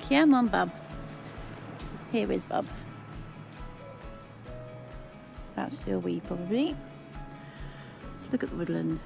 Come on, bub. Here is Bub. About to do a wee, probably. Let's look at the woodland.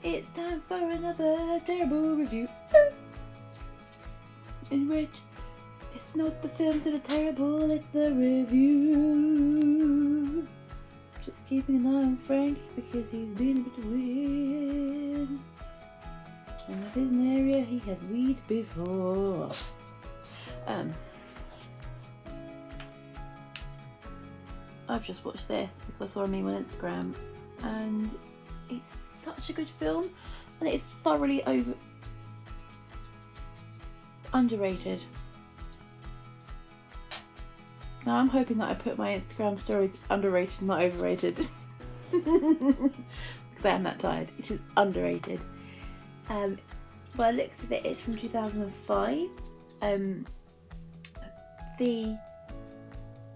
It's time for another terrible review. In which it's not the films that are terrible, it's the review. Just keeping an eye on Frank because he's been a bit weird. And if there's an area he has weed before. I've just watched this because I saw him on Instagram, and it's such a good film, and it's thoroughly underrated. Now I'm hoping that I put my Instagram stories underrated, not overrated, because I am that tired. It is underrated. By the looks of it, it's from 2005. The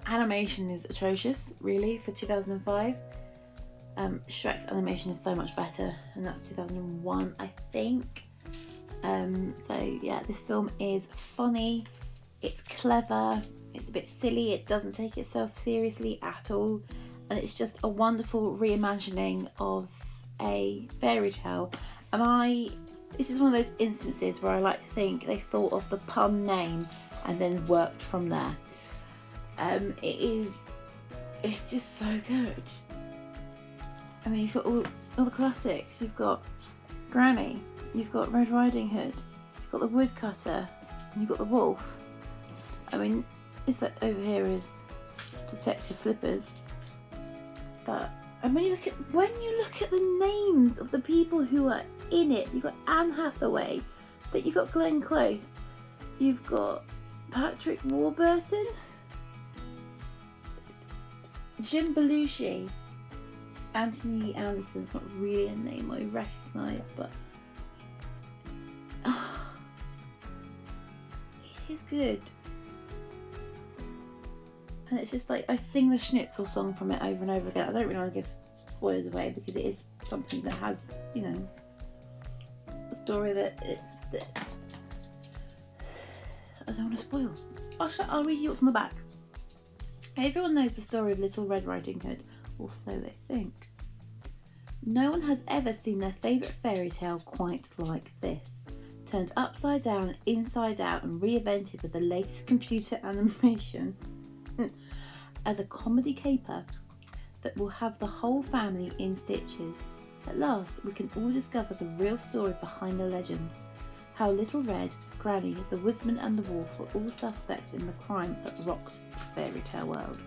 animation is atrocious, really, for 2005. Shrek's animation is so much better, and that's 2001, I think. So yeah, this film is funny, it's clever, it's a bit silly, it doesn't take itself seriously at all, and it's just a wonderful reimagining of a fairy tale. And this is one of those instances where I like to think they thought of the pun name and then worked from there. It's just so good. I mean, you've got all the classics. You've got Granny, you've got Red Riding Hood, you've got the Woodcutter, and you've got the Wolf. I mean, this over here is Detective Flippers. But and when you look at the names of the people who are in it, you've got Anne Hathaway, but you've got Glenn Close, you've got Patrick Warburton, Jim Belushi, Anthony Anderson's not really a name I recognise, but it is good. And it's just like, I sing the Schnitzel song from it over and over again. I don't really want to give spoilers away because it is something that has, you know, a story that I don't want to spoil. I'll read you what's on the back. Everyone knows the story of Little Red Riding Hood, or so they think. No one has ever seen their favourite fairy tale quite like this. Turned upside down, inside out, and reinvented with the latest computer animation as a comedy caper that will have the whole family in stitches. At last, we can all discover the real story behind the legend. How Little Red, Granny, the Woodsman and the Wolf were all suspects in the crime that rocked the fairy tale world.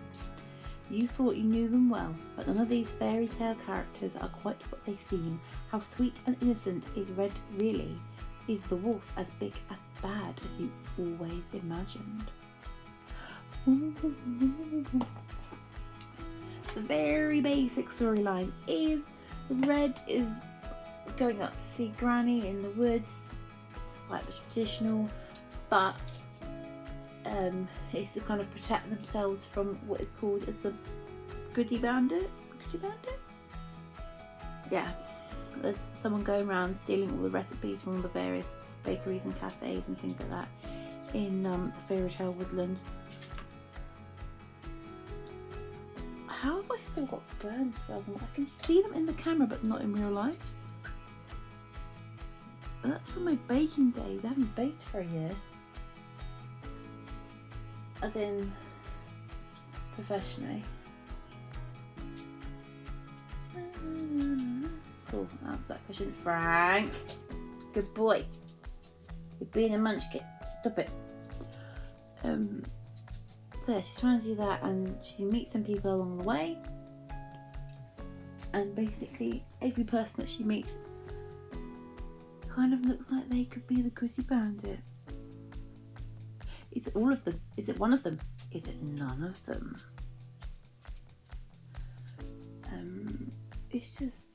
You thought you knew them well, but none of these fairy tale characters are quite what they seem. How sweet and innocent is Red really? Is the wolf as big and bad as you always imagined? The very basic storyline is Red is going up to see Granny in the woods, just like the traditional, but it's to kind of protect themselves from what is called as the Goody Bandit? Yeah, there's someone going around stealing all the recipes from all the various bakeries and cafes and things like that in the fairy tale woodland. How have I still got burn scars on? I can see them in the camera but not in real life. That's for my baking days. I haven't baked for a year. As in, professionally. Cool, answer that question, Frank. Good boy. You're being a munchkin. Stop it. So yeah, she's trying to do that, and she meets some people along the way. And basically, every person that she meets kind of looks like they could be the Gritty Bandit. Is it all of them? Is it one of them? Is it none of them? It's just...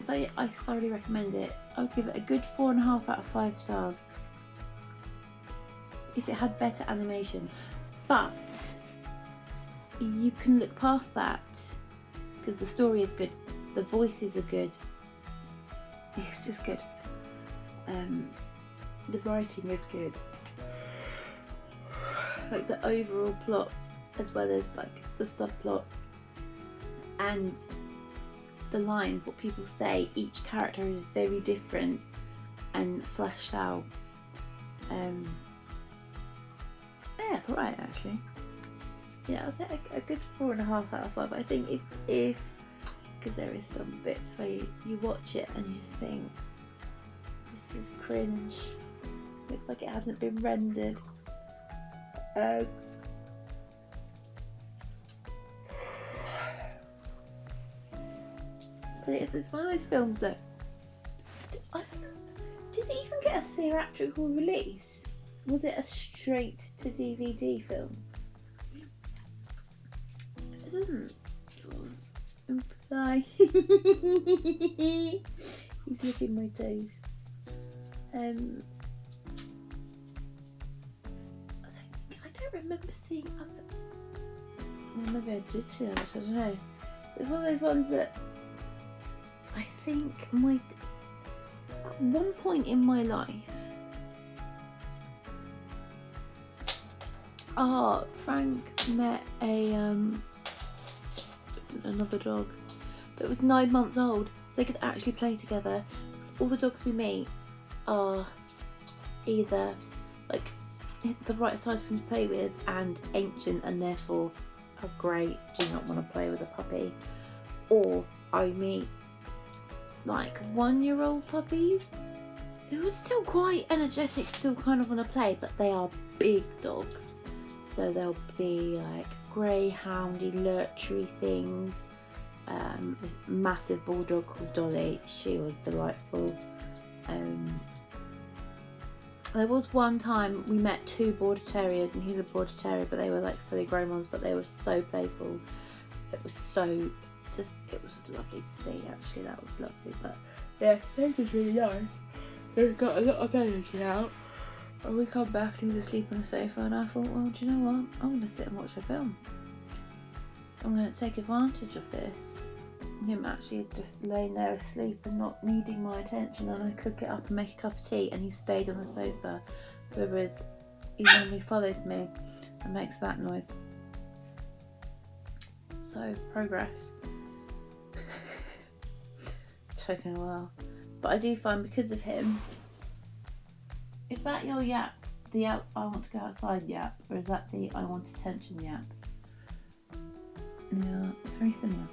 So yeah, I thoroughly recommend it. I would give it a good 4.5 out of 5 stars. If it had better animation. But you can look past that because the story is good. The voices are good. It's just good. The writing is good. Like the overall plot, as well as like the subplots and the lines, what people say. Each character is very different and fleshed out. Yeah, it's alright actually. Yeah, I'll say a good 4.5 out of 5. I think if because there is some bits where you watch it and you just think, this is cringe. Looks like it hasn't been rendered. But it's one of those films that I don't know, did it even get a theatrical release? Was it a straight to DVD film? It doesn't sort of imply. He's licking my toes. I don't remember seeing other. Well, maybe I did see others, I don't know. It's one of those ones that I think at one point in my life, Frank met another dog, but it was 9 months old, so they could actually play together. Because all the dogs we meet are either like the right size for him to play with and ancient and therefore are great, do not want to play with a puppy, or I meet like 1-year-old puppies who are still quite energetic, still kind of want to play, but they are big dogs. So they'll be like greyhoundy, lurchery things. This massive bulldog called Dolly, she was delightful. There was one time we met 2 border terriers, and he's a border terrier, but they were like fully grown ones, but they were so playful. It was so just lovely to see. Actually, that was lovely. But yeah, they was really nice. They've got a lot of energy out. And we come back and he's asleep on the sofa, and I thought, well, do you know what? I'm going to sit and watch a film. I'm going to take advantage of this. Him actually just laying there asleep and not needing my attention, and I cook it up and make a cup of tea, and he stayed on the sofa, whereas he normally follows me and makes that noise. So, progress. It's taken a while. But I do find because of him, is that your yap? The I want to go outside yap? Or is that the I want attention yap? Yeah, very similar.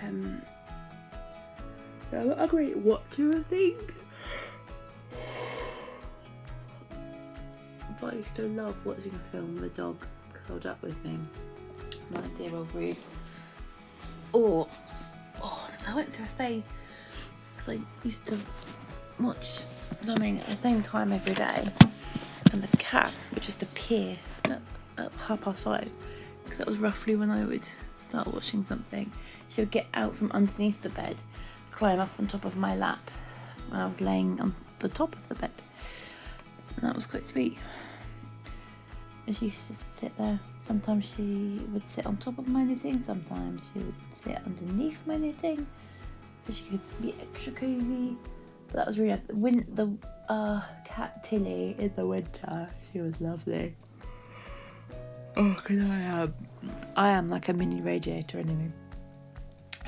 Yeah, I'm not a great watcher of things, but I used to love watching a film with a dog curled up with me. My dear old Rubes. So I went through a phase because I used to watch something at the same time every day, and the cat would just appear at 5:30, because that was roughly when I would start watching something. She would get out from underneath the bed, climb up on top of my lap when I was laying on the top of the bed, and that was quite sweet. And she used to just sit there. Sometimes she would sit on top of my knitting, sometimes she would sit underneath my knitting, so she could be extra cozy. But that was really nice. The cat Tilly in the winter, she was lovely. Oh, because I am like a mini radiator anyway.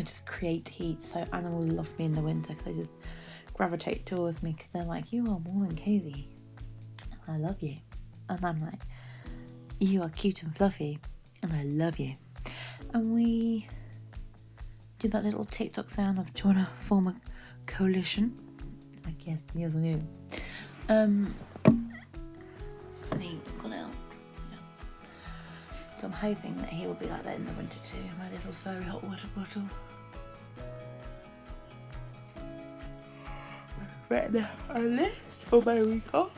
I just create heat, so animals love me in the winter because they just gravitate towards me because they're like, you are warm and cozy, and I love you. And I'm like, you are cute and fluffy, and I love you. And we do that little TikTok sound of, do you want to form a coalition? I guess, yes I do. So I'm hoping that he will be like that in the winter too, my little furry hot water bottle. Right now, a list for my week off.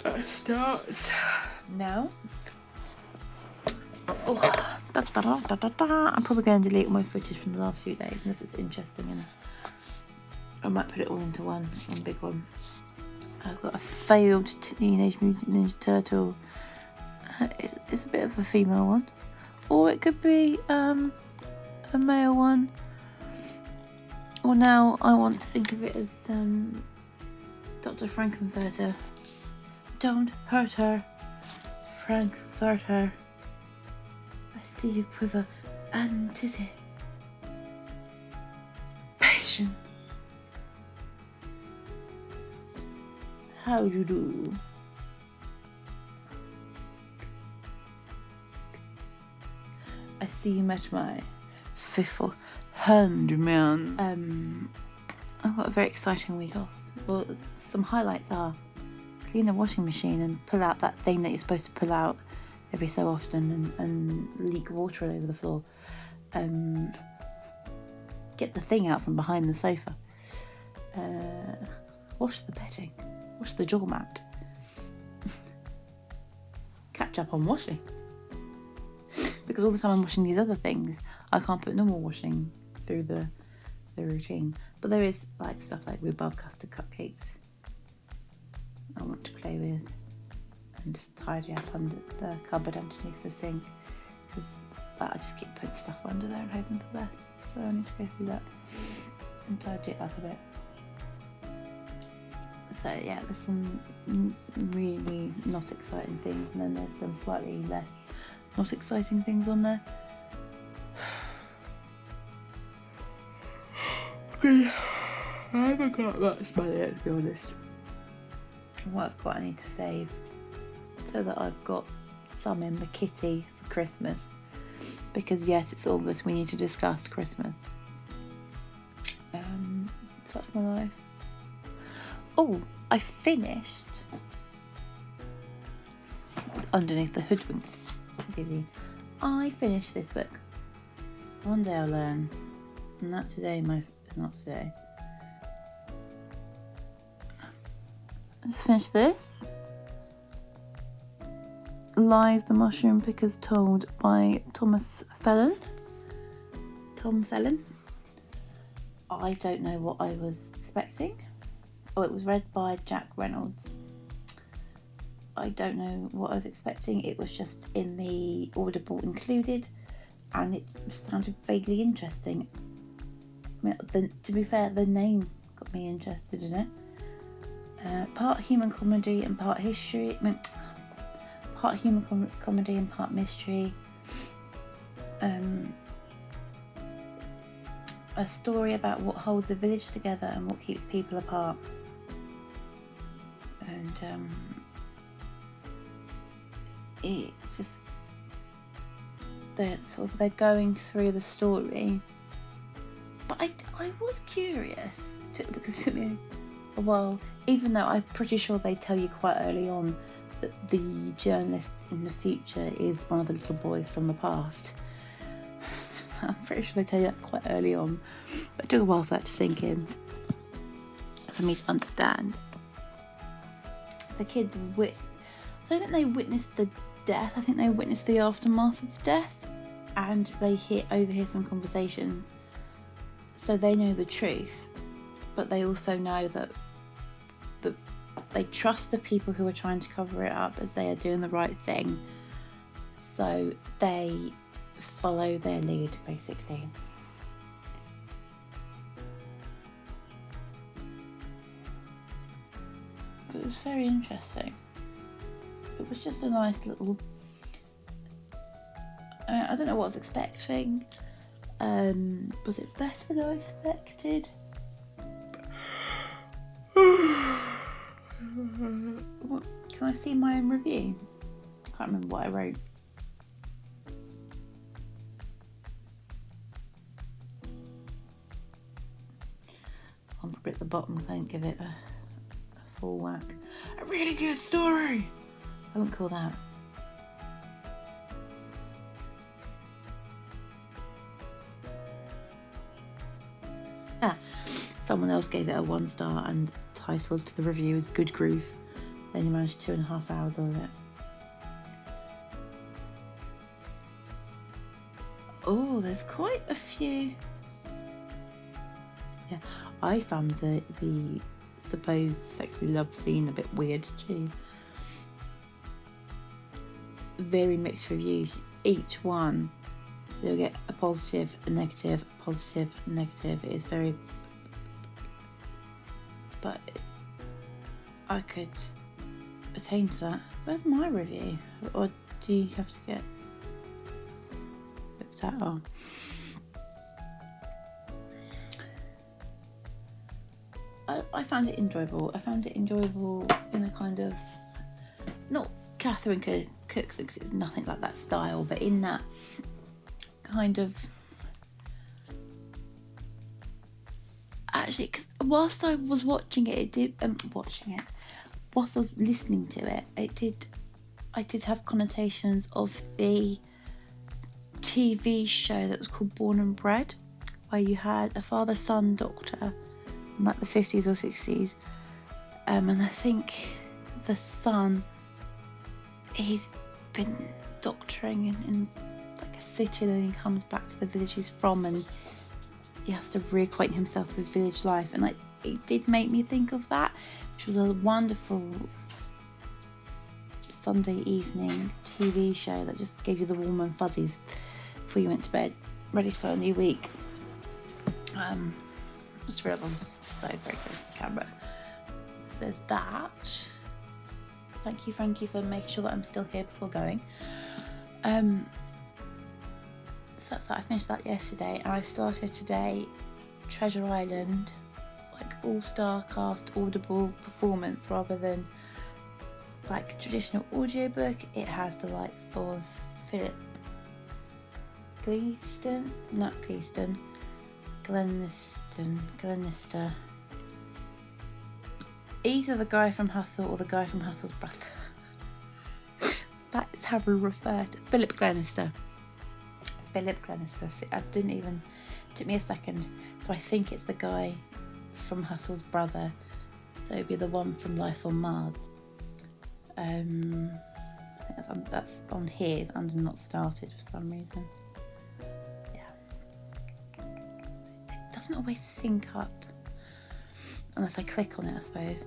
That starts now. Oh, I'm probably going to delete all my footage from the last few days unless it's interesting, and I might put it all into one big one. I've got a failed Teenage Mutant Ninja Turtle. It's a bit of a female one, or it could be a male one. Or now I want to think of it as Dr. Frankenfurter. Don't hurt her, Frankfurter. I see you quiver, anticipation. How you do? I see you met my faithful handyman. I've got a very exciting week off. Well, some highlights are clean the washing machine and pull out that thing that you're supposed to pull out every so often and leak water all over the floor. Get the thing out from behind the sofa. Wash the bedding. Wash the doormat. Catch up on washing. Because all the time I'm washing these other things, I can't put normal washing through the routine. But there is like stuff like rhubarb custard cupcakes I want to play with and just tidy up under the cupboard underneath the sink, because I just keep putting stuff under there and hoping for the best. So I need to go through that and tidy it up a bit. So yeah, there's some really not exciting things, and then there's some slightly less not exciting things on there. I haven't got much money, let's be honest. What I've got I need to save so that I've got some in the kitty for Christmas, because yes, it's August, we need to discuss Christmas. So that's my life. Oh, I finished. It's underneath the hoodwink. I finished this book. One day I'll learn. Not today, not today. Let's finish this. Lies the Mushroom Pickers Told by Tom Felton. I don't know what I was expecting. Oh, it was read by Jack Reynolds. I don't know what I was expecting. It was just in the Audible included, and it sounded vaguely interesting. I mean, to be fair, the name got me interested in it. Part human comedy and part history. Part human comedy and part mystery. A story about what holds a village together and what keeps people apart. And it's just they're going through the story, but I was curious because it took me a while, even though I'm pretty sure they tell you quite early on that the journalist in the future is one of the little boys from the past. I'm pretty sure they tell you that quite early on, but it took a while for that to sink in, for me to understand. The kids I don't think they witnessed the death, I think they witnessed the aftermath of the death, and they overhear some conversations, so they know the truth, but they also know that they trust the people who are trying to cover it up as they are doing the right thing, so they follow their lead, basically. It was very interesting. It was just a nice little... I don't know what I was expecting. Was it better than I expected? Can I see my own review? I can't remember what I wrote. I'll put it at the bottom, I don't give it a full whack. A really good story! I wouldn't call that. Someone else gave it a 1 star and titled to the review is Good Groove. Then you managed 2.5 hours of it. Oh, there's quite a few. Yeah, I found the supposed sexy love scene a bit weird too. Very mixed reviews. Each one, you'll get a positive, a negative, positive, negative. It is very. But I could attain to that. Where's my review? Or do you have to get looked at? Oh. I found it enjoyable. I found it enjoyable in a kind of, not Catherine Cooks, because it's nothing like that style, but in that kind of. Actually, cause whilst I was watching it, whilst I was listening to it, I did have connotations of the TV show that was called Born and Bred, where you had a father-son doctor in like the 50s or 60s, and I think the son, he's been doctoring in like a city, and then he comes back to the village he's from, and he has to reacquaint himself with village life, and like it did make me think of that, which was a wonderful Sunday evening TV show that just gave you the warm and fuzzies before you went to bed, ready for a new week. Just realised I'm so very close to the camera. So there's that. Thank you, Frankie, for making sure that I'm still here before going. So that's that. I finished that yesterday, and I started today Treasure Island, like all-star cast audible performance rather than like traditional audiobook. It has the likes of Philip Glenister. Either the guy from Hustle or the guy from Hustle's brother. That is how we refer to Philip Glenister. So I didn't even, it took me a second. So I think it's the guy from Hustle's brother. So it'd be the one from Life on Mars. I think that's on here. It's under Not Started for some reason. Yeah. It doesn't always sync up unless I click on it, I suppose.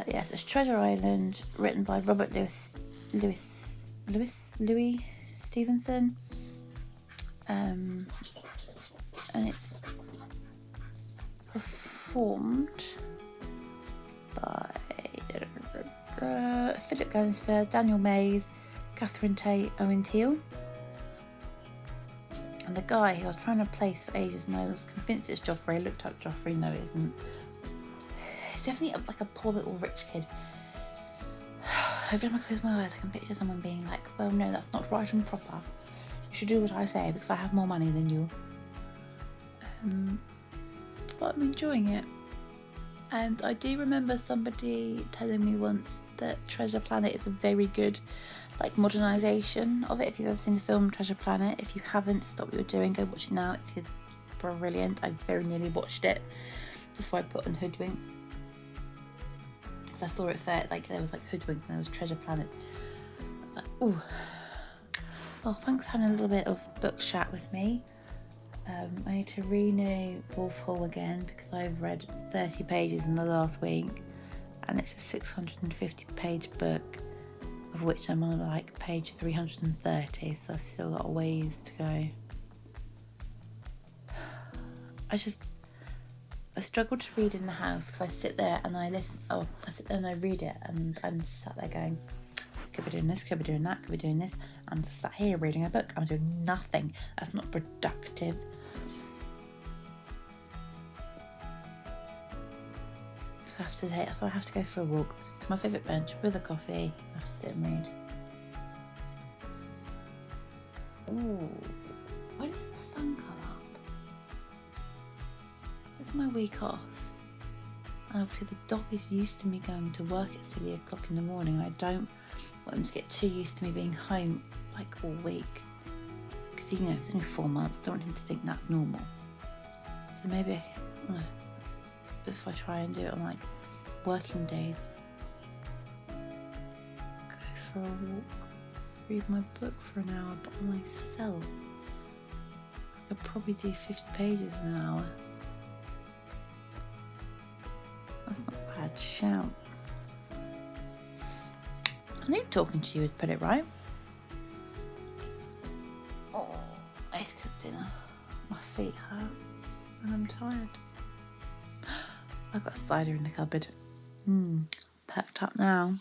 Yes, it's Treasure Island, written by Robert Louis Stevenson. And it's performed by Philip Glenister, Daniel Mays, Catherine Tate, Owen Teale. And the guy who I was trying to place for ages, and I was convinced it's Joffrey. I looked up Joffrey, no it isn't. It's definitely like a poor little rich kid. Every time I close my eyes I can picture someone being like, well no, that's not right and proper. You should do what I say because I have more money than you. But I'm enjoying it. And I do remember somebody telling me once that Treasure Planet is a very good like modernisation of it. If you've ever seen the film Treasure Planet, if you haven't, stop what you're doing, go watch it now. It is brilliant. I very nearly watched it before I put on Hoodwink. Because I saw it first, like there was like Hoodwink and there was Treasure Planet. I was like, ooh. Well, thanks for having a little bit of book chat with me. I need to renew Wolf Hall again because I've read 30 pages in the last week, and it's a 650 page book, of which I'm on like page 330, so I've still got a ways to go. I struggle to read in the house because I sit there and I sit there and I read it, and I'm sat there going, could be doing this, could be doing that, could be doing this, I'm just sat here reading a book. I'm doing nothing. That's not productive. So I have to go for a walk to my favourite bench with a coffee. I have to sit and read. Ooh, when does the sun come up? It's my week off. And obviously the dog is used to me going to work at 3 o'clock in the morning. I don't want him to get too used to me being home like all week. Because you know, it's only 4 months. I don't want him to think that's normal. So maybe, if I try and do it on like working days, go for a walk, read my book for an hour by myself. I could probably do 50 pages in an hour. That's not a bad shout. I knew talking to you would put it right. Oh, I just cooked dinner. My feet hurt and I'm tired. I've got cider in the cupboard. Perked up now.